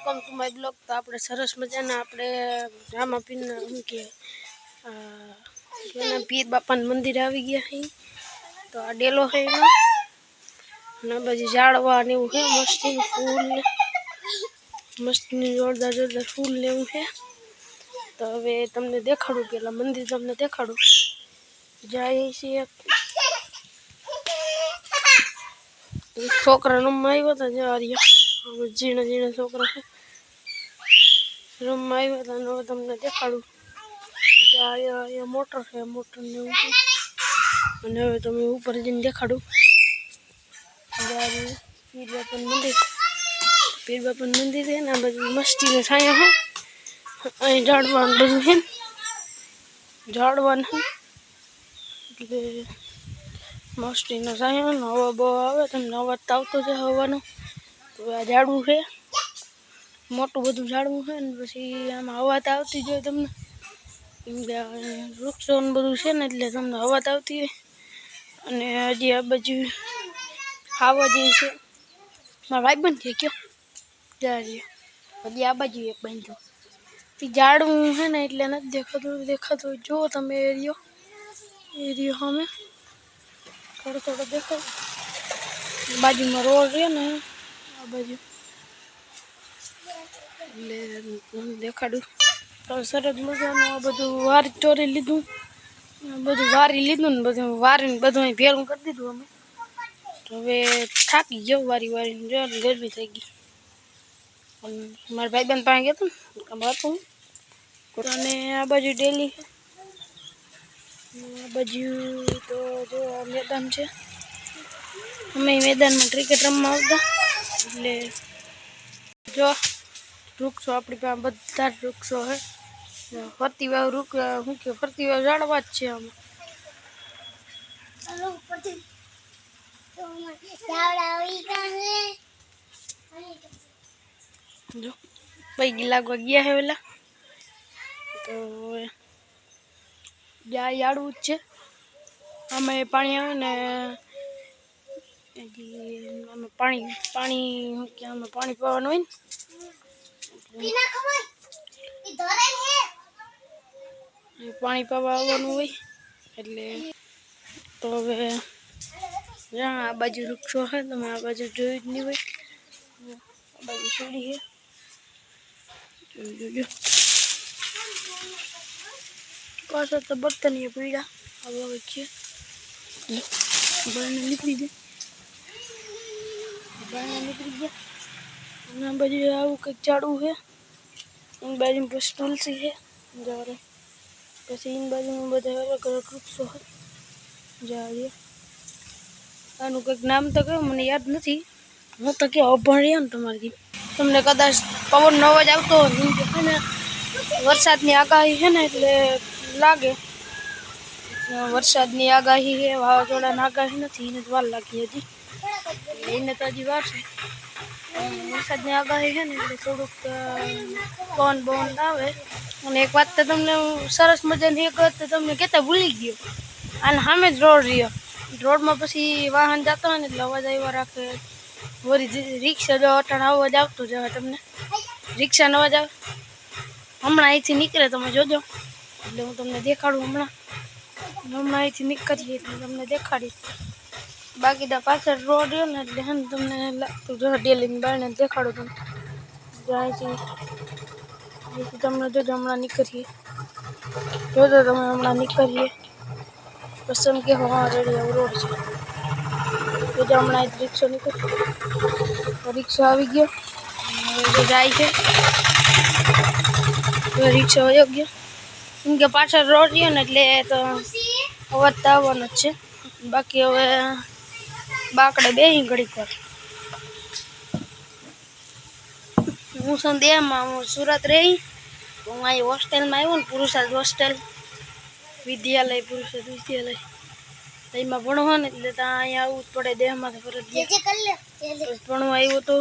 Welcome to my blog. તો આપણે સરસ મજાના આપણે રામાપીરના પીર બાપાના મંદિર આવી ગયા છીએ। તો આ ડેલો છે એનો, અને પછી ઝાડવા ને એવું છે, મસ્તી ફૂલ મસ્તીની જોરદાર જોરદાર ફૂલ ને એવું છે। તો હવે તમને દેખાડું, પેલા મંદિર તમને દેખાડું। જાય છીએ છોકરા રમવા આવ્યા હતા, જવા રહ્યા ઝીણા ઝીણા છોકરા છે રમવા આવ્યા હતા। હવે તમને દેખાડું, અહીંયા મોટર છે, મોટર ને એવું છે। અને હવે તમે ઉપર જઈને દેખાડું, પીર બાપાનું મંદિર છે ને, આ બધું મસ્તીને છાંયો છે। અહીં ઝાડવાનું બધું છે, ઝાડવાનું એટલે મસ્તીનો છાંયો ને હવા બવા આવે, તમને અવાજ તો આવતો છે હવાનો। તો આ ઝાડવું છે, મોટું બધું ઝાડવું છે ને, પછી આમાં હવા તો આવતી જ હોય તમને, કેમ કે વૃક્ષો ને બધું છે ને, એટલે તમને હવા તો આવતી હોય। અને હજી આ બાજુ ખાવા જેવી છે, મારા ભાઈબંધ છે કયો જાય, હજી આ બાજુ એક બાંધ્યો ઝાડવું છે ને, એટલે નથી દેખાતું જો તમે એરિયો સામે થોડો થોડો દેખાય। બાજુમાં રોડ રહ્યો ને આ બાજુ, એટલે દેખાડું તો સરસ મજાનું આ બધું વારી ચોરી લીધું, બધું વારી લીધું ને બધું વારીને બધું ભેરું કરી દીધું અમે। તો હવે થાકી ગયો વારીને, જો ગરમી થઈ ગઈ। મારા ભાઈબંધ પાસે ગયો હતો ને હતું, અને આ બાજુ ડેલી છે, આ બાજુ તો જો આ મેદાન છે, અમે મેદાનમાં ક્રિકેટ રમવા આવતા। એટલે જો વૃક્ષો આપણી પાસે બધા જ વૃક્ષો છે, ફરતી વાવ શું કે ફરતી વાવ ઝાડવા જ છે આમાં। જો પૈકી લાગવા ગયા હે પેલા, તો ઝાડવું જ છે, આમાં પાણી આવે ને, આમાં પાણી પાવાનું હોય ને, પાણી પાવા આવવાનું હોય એટલે। તો હવે જ્યાં આ બાજુ વૃક્ષો છે, તમે આ બાજુ જોયું જ નહીં હોય, આ બાજુ સીડી છે, જોજો પાછળ તો બર્તન પીડા આવા વચ્ચે નીકળી ગયા। અને આ બાજુ આવું કંઈક ઝાડવું છે, એની બાજુ પછી તુલસી છે, પછી એની બાજુમાં બધા અલગ અલગ વૃક્ષો છે। આનું કંઈક નામ તો કહ્યું મને યાદ નથી, હું તો કે અભણ રહ્યો ને તમારી તમને કદાચ પવનનો અવાજ આવતો હોય ને, વરસાદની આગાહી છે ને, એટલે લાગે વરસાદની આગાહી છે, વાવાઝોડાની આગાહી નથી, એને વાર લાગી હજી, એને તો હજી વાર છે। વરસાદની આગાહી છે ને, એટલે થોડુંક પવન આવે। અને એક વાત તો તમને સરસ મજાની એક વાત તો તમને કહેતા ભૂલી ગયો, અને સામે જ રોડ રહ્યો, રોડમાં પછી વાહન જતો હોય ને, એટલે અવાજ આવ્યા રાખે। વળી રિક્ષા જો અટાણ અવાજ આવતો જ હવે તમને, રિક્ષાનો અવાજ આવે હમણાં અહીંથી નીકળે તમે જોજો, એટલે હું તમને દેખાડું હમણાં અહીંથી નીકળીએ એટલે તમને દેખાડીશ। બાકી તો પાછળ રોડ રહ્યો ને, એટલે તમને લાગતું જો ડેલીની બારણે દેખાડું તમને, અહીંથી તમને જોજો હમણાં નીકળીએ, જોજો તમે હમણાં નીકળીએ પસંદ કે હા રેડી આવું રોડ છે, જોજો હમણાં અહીંથી રિક્ષા નીકળી, રિક્ષા આવી ગયો જાય છે, રિક્ષા વયો ગયો, કેમ કે પાછળ રોડ રહ્યો ને, એટલે તો અવાજ તો આવવાનો જ છે। બાકી હવે બાકડે બેહી ઘડીક વાર, હું સંધ્યામાં હું સુરત રહી, હું અહીં હોસ્ટેલમાં આવ્યો ને, પુરુષાર્થ હોસ્ટેલ વિદ્યાલય, પુરુષાર્થ વિદ્યાલય, એમાં ભણવા ને, એટલે ત્યાં અહીંયા આવવું જ પડે, દેહમાં ફરજિયાત ભણવા આવ્યો તો।